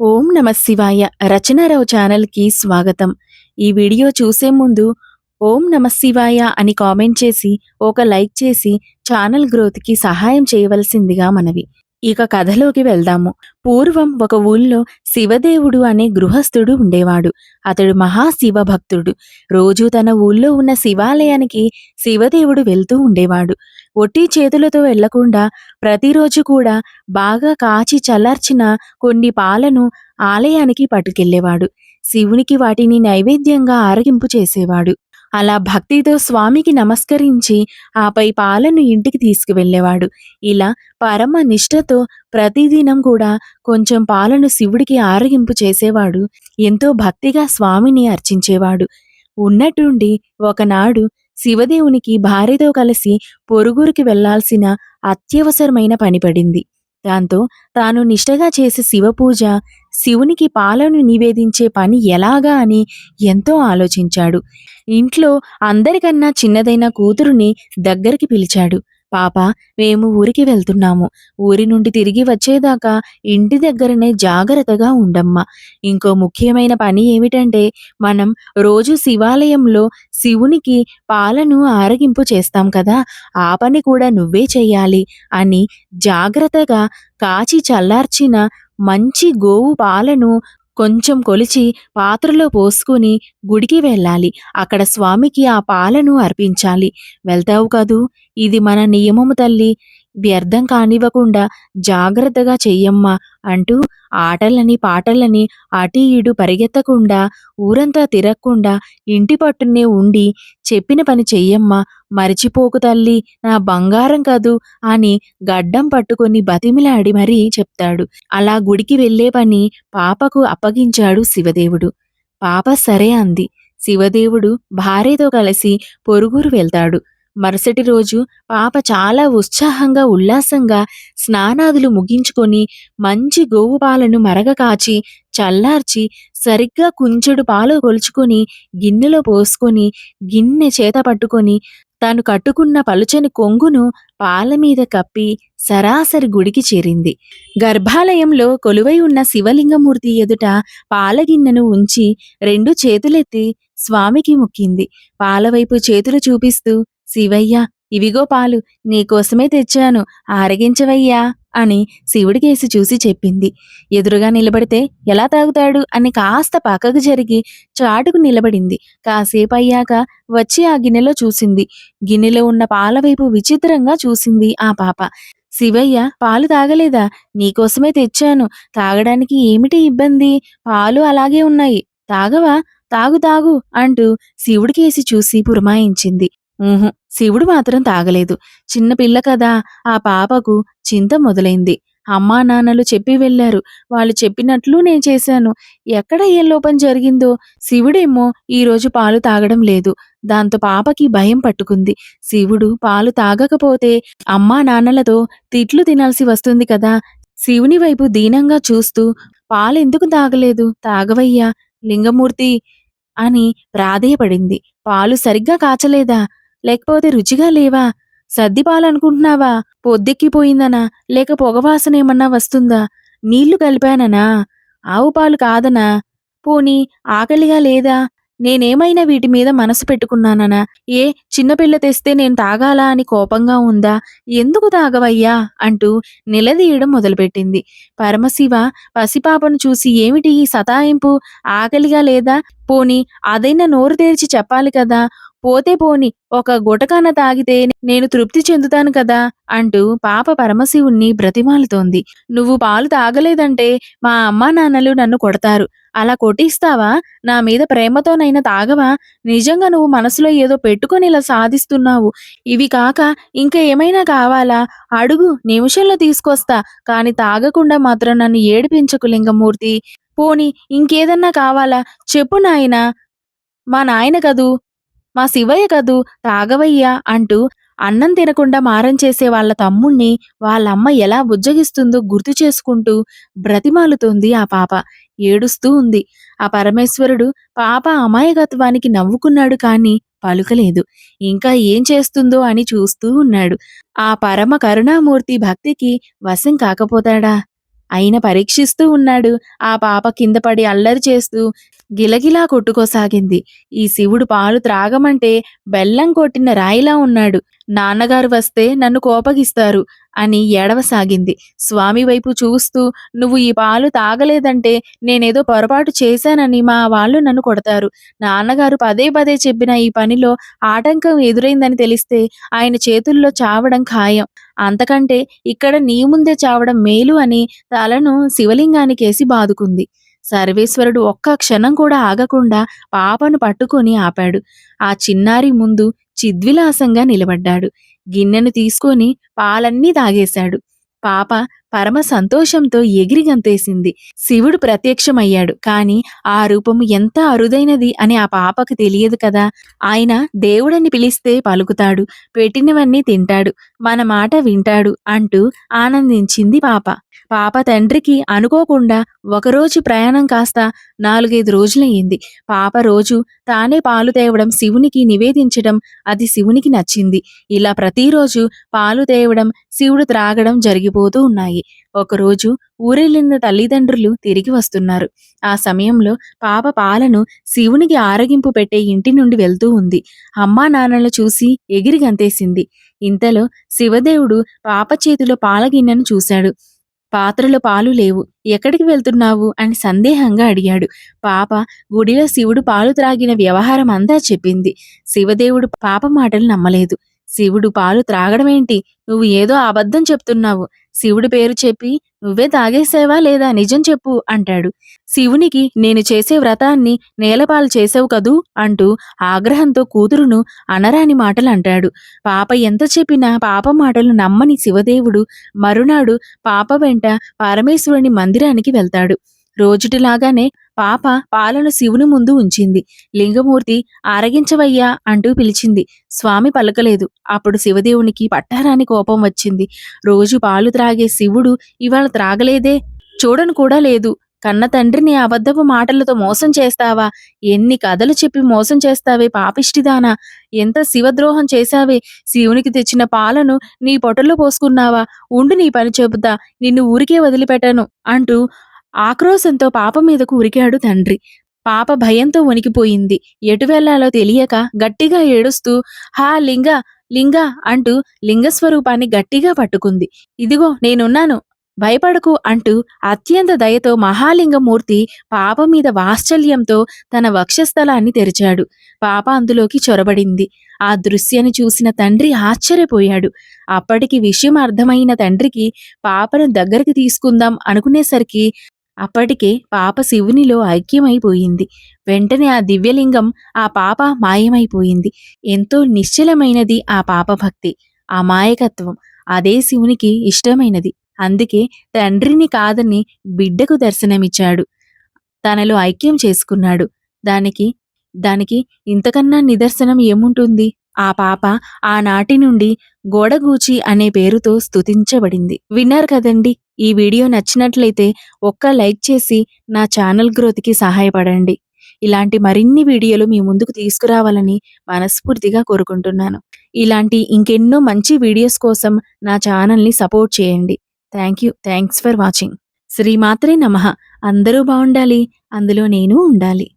ఓం నమ శివాయ రచనారావు ఛానల్కి స్వాగతం. ఈ వీడియో చూసే ముందు ఓం నమ శివాయ అని కామెంట్ చేసి ఒక లైక్ చేసి ఛానల్ గ్రోత్కి సహాయం చేయవలసిందిగా మనవి. ఇక కథలోకి వెళ్దాము. పూర్వం ఒక ఊళ్ళో శివదేవుడు అనే గృహస్థుడు ఉండేవాడు. అతడు మహాశివ భక్తుడు. రోజూ తన ఊళ్ళో ఉన్న శివాలయానికి శివదేవుడు వెళ్తూ ఉండేవాడు. ఒట్టి చేతులతో వెళ్లకుండా ప్రతిరోజు కూడా బాగా కాచి చల్లార్చిన కొన్ని పాలను ఆలయానికి పట్టుకెళ్లేవాడు. శివునికి వాటిని నైవేద్యంగా ఆరగింపు చేసేవాడు. అలా భక్తితో స్వామికి నమస్కరించి ఆపై పాలను ఇంటికి తీసుకువెళ్ళేవాడు. ఇలా పరమ నిష్ఠతో ప్రతిదినం కూడా కొంచెం పాలను శివుడికి ఆరగింపు చేసేవాడు. ఎంతో భక్తిగా స్వామిని అర్చించేవాడు. ఉన్నట్టుండి ఒకనాడు శివదేవునికి భార్యతో కలిసి పొరుగురికి వెళ్లాల్సిన అత్యవసరమైన పని పడింది. దాంతో తాను నిష్టగా చేసే శివపూజ, శివునికి పాలను నివేదించే పని ఎలాగా అని ఎంతో ఆలోచించాడు. ఇంట్లో అందరికన్నా చిన్నదైన కూతురుని దగ్గరికి పిలిచాడు. పాపా, మేము ఊరికి వెళ్తున్నాము. ఊరి నుండి తిరిగి వచ్చేదాకా ఇంటి దగ్గరనే జాగ్రత్తగా ఉండమ్మా. ఇంకో ముఖ్యమైన పని ఏమిటంటే, మనం రోజు శివాలయంలో శివునికి పాలను ఆరగింపు చేస్తాం కదా, ఆ పని కూడా నువ్వే చెయ్యాలి అని జాగ్రత్తగా కాచి చల్లార్చిన మంచి గోవు పాలను కొంచెం కొలిచి పాత్రలో పోసుకుని గుడికి వెళ్ళాలి. అక్కడ స్వామికి ఆ పాలను అర్పించాలి. వెళ్తావు కదూ? ఇది మన నియమము తల్లి. వ్యర్థం కానివ్వకుండా జాగ్రత్తగా చెయ్యమ్మా అంటూ ఆటలని పాటలని అటు ఇటు పరిగెత్తకుండా ఊరంతా తిరగకుండా ఇంటి పట్టునే ఉండి చెప్పిన పని చెయ్యమ్మా, మరిచిపోకు తల్లి, నా బంగారం కదూ అని గడ్డం పట్టుకొని బతిమిలాడి మరీ చెప్తాడు. అలా గుడికి వెళ్లే పని పాపకు అప్పగించాడు శివదేవుడు. పాప సరే అంది. శివదేవుడు భార్యతో కలిసి పొరుగురు వెళ్తాడు. మరుసటి రోజు పాప చాలా ఉత్సాహంగా ఉల్లాసంగా స్నానాదులు ముగించుకొని మంచి గోవు పాలను మరగ కాచి చల్లార్చి సరిగ్గా కుంచెడు పాలు కొలుచుకొని గిన్నెలో పోసుకొని గిన్నె చేత పట్టుకొని తాను కట్టుకున్న పలుచని కొంగును పాల మీద కప్పి సరాసరి గుడికి చేరింది. గర్భాలయంలో కొలువై ఉన్న శివలింగమూర్తి ఎదుట పాలగిన్నెను ఉంచి 2 చేతులెత్తి స్వామికి మొక్కింది. పాలవైపు చేతులు చూపిస్తూ, శివయ్య, ఇవిగో పాలు, నీకోసమే తెచ్చాను, ఆరగించవయ్యా అని శివుడికేసి చూసి చెప్పింది. ఎదురుగా నిలబడితే ఎలా తాగుతాడు అని కాస్త పక్కకు జరిగి చాటుకు నిలబడింది. కాసేపయ్యాక వచ్చి ఆ గిన్నెలో చూసింది. గిన్నెలో ఉన్న పాలవైపు విచిత్రంగా చూసింది ఆ పాప. శివయ్య, పాలు తాగలేదా? నీకోసమే తెచ్చాను. తాగడానికి ఏమిటి ఇబ్బంది? పాలు అలాగే ఉన్నాయి. తాగవా? తాగు తాగు అంటూ శివుడికేసి చూసి పురమాయించింది. శివుడు మాత్రం తాగలేదు. చిన్నపిల్ల కదా, ఆ పాపకు చింత మొదలైంది. అమ్మా నాన్నలు చెప్పి వెళ్లారు. వాళ్ళు చెప్పినట్లు నేను చేశాను. ఎక్కడ ఏ లోపం జరిగిందో. శివుడేమో ఈరోజు పాలు తాగడం లేదు. దాంతో పాపకి భయం పట్టుకుంది. శివుడు పాలు తాగకపోతే అమ్మా నాన్నలతో తిట్లు తినాల్సి వస్తుంది కదా. శివుని వైపు దీనంగా చూస్తూ, పాలెందుకు తాగలేదు? తాగవయ్యా లింగమూర్తి అని ప్రాధేయపడింది. పాలు సరిగ్గా కాచలేదా? లేకపోతే రుచిగా లేవా? సద్దిపాలనుకుంటున్నావా? పొద్దెక్కిపోయిందనా? లేక పొగవాసనేమన్నా వస్తుందా? నీళ్లు కలిపాననా? ఆవు పాలు కాదనా? పోనీ ఆకలిగా లేదా? నేనేమైనా వీటి మీద మనసు పెట్టుకున్నాననా? ఏ చిన్నపిల్ల తెస్తే నేను తాగాలా అని కోపంగా ఉందా? ఎందుకు తాగవయ్యా అంటూ నిలదీయడం మొదలుపెట్టింది. పరమశివ పసిపాపను చూసి, ఏమిటి ఈ సతాయింపు? ఆకలిగా లేదా? పోనీ అదైనా నోరు తెరిచి చెప్పాలి కదా. పోతే పోని, ఒక గుటకాన తాగితే నేను తృప్తి చెందుతాను కదా అంటూ పాప పరమశివుణ్ణి బ్రతిమాలుతోంది. నువ్వు పాలు తాగలేదంటే మా అమ్మా నాన్నలు నన్ను కొడతారు. అలా కొట్టిస్తావా? నా మీద ప్రేమతోనైనా తాగవా? నిజంగా నువ్వు మనసులో ఏదో పెట్టుకొని ఇలా సాధిస్తున్నావు. ఇవి కాక ఇంకా ఏమైనా కావాలా? అడుగు, నిమిషంలో తీసుకొస్తా. కాని తాగకుండా మాత్రం నన్ను ఏడిపించకు లింగమూర్తి. పోనీ ఇంకేదన్నా కావాలా? చెప్పు నాయనా. మా నాయన కదూ, మా శివయ్య కదూ, తాగవయ్యా అంటూ అన్నం తినకుండా మారం చేసే వాళ్ళ తమ్ముణ్ణి వాళ్ళమ్మ ఎలా బుజ్జగిస్తుందో గుర్తు చేసుకుంటూ బ్రతిమాలుతోంది ఆ పాప. ఏడుస్తూ ఉంది. ఆ పరమేశ్వరుడు పాప అమాయకత్వానికి నవ్వుకున్నాడు కాని పలుకలేదు. ఇంకా ఏం చేస్తుందో అని చూస్తూ ఉన్నాడు. ఆ పరమ కరుణామూర్తి భక్తికి వశం కాకపోతాడా? అయిన పరీక్షిస్తూ ఉన్నాడు. ఆ పాప కింద పడి అల్లరి చేస్తూ గిలగిలా కొట్టుకోసాగింది. ఈ శివుడు పాలు త్రాగమంటే బెల్లం కొట్టిన రాయిలా ఉన్నాడు. నాన్నగారు వస్తే నన్ను కోపగిస్తారు అని ఏడవసాగింది. స్వామి వైపు చూస్తూ నువ్వు ఈ పాలు తాగలేదంటే నేనేదో పొరపాటు చేశానని మా వాళ్ళు నన్ను కొడతారు. నాన్నగారు పదే పదే చెప్పిన ఈ పనిలో ఆటంకం ఎదురైందని తెలిస్తే ఆయన చేతుల్లో చావడం ఖాయం. అంతకంటే ఇక్కడ నీ ముందే చావడం మేలు అని తలను శివలింగానికేసి బాదుకుంది. సర్వేశ్వరుడు ఒక్క క్షణం కూడా ఆగకుండా పాపను పట్టుకొని ఆపాడు. ఆ చిన్నారి ముందు చిద్విలాసంగా నిలబడ్డాడు. గిన్నెను తీసుకొని పాలన్నీ తాగేశాడు. పాప పరమ సంతోషంతో ఎగిరి గంతేసింది. శివుడు ప్రత్యక్షమయ్యాడు. కాని ఆ రూపము ఎంత అరుదైనది అని ఆ పాపకు తెలియదు కదా. ఆయన దేవుడని పిలిస్తే పలుకుతాడు, పెట్టినవన్నీ తింటాడు, మన మాట వింటాడు అంటూ ఆనందించింది పాప. పాప తండ్రికి అనుకోకుండా ఒకరోజు ప్రయాణం కాస్త 4, 5 రోజులయ్యింది. పాప రోజు తానే పాలు తేవడం, శివునికి నివేదించడం అది శివునికి నచ్చింది. ఇలా ప్రతిరోజు పాలు తేవడం, శివుడు త్రాగడం జరిగిపోతూ ఉన్నాయి. ఒకరోజు ఊరెళ్ళిన తల్లిదండ్రులు తిరిగి వస్తున్నారు. ఆ సమయంలో పాప పాలను శివునికి ఆరగింపు పెట్టే ఇంటి నుండి వెళ్తూ ఉంది. అమ్మా నాన్నలు చూసి ఎగిరి గంతేసింది. ఇంతలో శివదేవుడు పాప చేతిలో పాల గిన్నెను చూశాడు. పాత్రలో పాలు లేవు. ఎక్కడికి వెళ్తున్నావు అని సందేహంగా అడిగాడు. పాప గుడిలో శివుడు పాలు త్రాగిన వ్యవహారం అంతా చెప్పింది. శివదేవుడు పాప మాటలు నమ్మలేదు. శివుడు పాలు త్రాగడమేంటి? నువ్వు ఏదో అబద్ధం చెప్తున్నావు. శివుడి పేరు చెప్పి నువ్వే తాగేసావా లేదా నిజం చెప్పు అంటాడు. శివునికి నేను చేసే వ్రతాన్ని నేలపాలు చేసావు కదూ అంటూ ఆగ్రహంతో కూతురును అనరాని మాటలు అంటాడు. పాప ఎంత చెప్పినా పాప మాటలు నమ్మని శివదేవుడు మరునాడు పాప వెంట పరమేశ్వరుని మందిరానికి వెళ్తాడు. రోజుటిలాగానే పాప పాలను శివుని ముందు ఉంచింది. లింగమూర్తి ఆరగించవయ్యా అంటూ పిలిచింది. స్వామి పలకలేదు. అప్పుడు శివదేవునికి పట్టారాని కోపం వచ్చింది. రోజు పాలు త్రాగే శివుడు ఇవాళ త్రాగలేదే, చూడను కూడా లేదు. కన్న తండ్రిని అబద్ధపు మాటలతో మోసం చేస్తావా? ఎన్ని కథలు చెప్పి మోసం చేస్తావే పాపిష్టిదానా! ఎంత శివద్రోహం చేశావే! శివునికి తెచ్చిన పాలను నీ పొట్టలో పోసుకున్నావా? ఉండు నీ పని చెబుతా, నిన్ను ఊరికే వదిలిపెట్టను అంటూ ఆక్రోశంతో పాప మీదకు ఉరికాడు తండ్రి. పాప భయంతో వణికిపోయింది. ఎటు వెళ్లాలో తెలియక గట్టిగా ఏడుస్తూ హా లింగ లింగ అంటూ లింగస్వరూపాన్ని గట్టిగా పట్టుకుంది. ఇదిగో నేనున్నాను, భయపడకు అంటూ అత్యంత దయతో మహాలింగమూర్తి పాప మీద వాత్సల్యంతో తన వక్షస్థలాన్ని తెరిచాడు. పాప అందులోకి చొరబడింది. ఆ దృశ్యాన్ని చూసిన తండ్రి ఆశ్చర్యపోయాడు. అప్పటికి విషయం అర్థమైన తండ్రికి పాపను దగ్గరికి తీసుకుందాం అనుకునేసరికి అప్పటికే పాప శివునిలో ఐక్యమైపోయింది. వెంటనే ఆ దివ్యలింగం, ఆ పాప మాయమైపోయింది. ఎంతో నిశ్చలమైనది ఆ పాప భక్తి, ఆ మాయకత్వం. అదే శివునికి ఇష్టమైనది. అందుకే తండ్రిని కాదని బిడ్డకు దర్శనమిచ్చాడు. తనలో ఐక్యం చేసుకున్నాడు. దానికి దానికి ఇంతకన్నా నిదర్శనం ఏముంటుంది? ఆ పాప ఆనాటి నుండి గోడగూచి అనే పేరుతో స్తుతించబడింది. విన్నారు కదండి! ఈ వీడియో నచ్చినట్లయితే ఒక్క లైక్ చేసి నా ఛానల్ గ్రోత్‌కి సహాయపడండి. ఇలాంటి మరిన్ని వీడియోలు మీ ముందుకు తీసుకురావాలని మనస్ఫూర్తిగా కోరుకుంటున్నాను. ఇలాంటి ఇంకెన్నో మంచి వీడియోస్ కోసం నా ఛానల్‌ని సపోర్ట్ చేయండి. Thanks for watching. శ్రీమాత్రే నమః. అందరూ బావుండాలి. అందులో నేను ఉండాలి.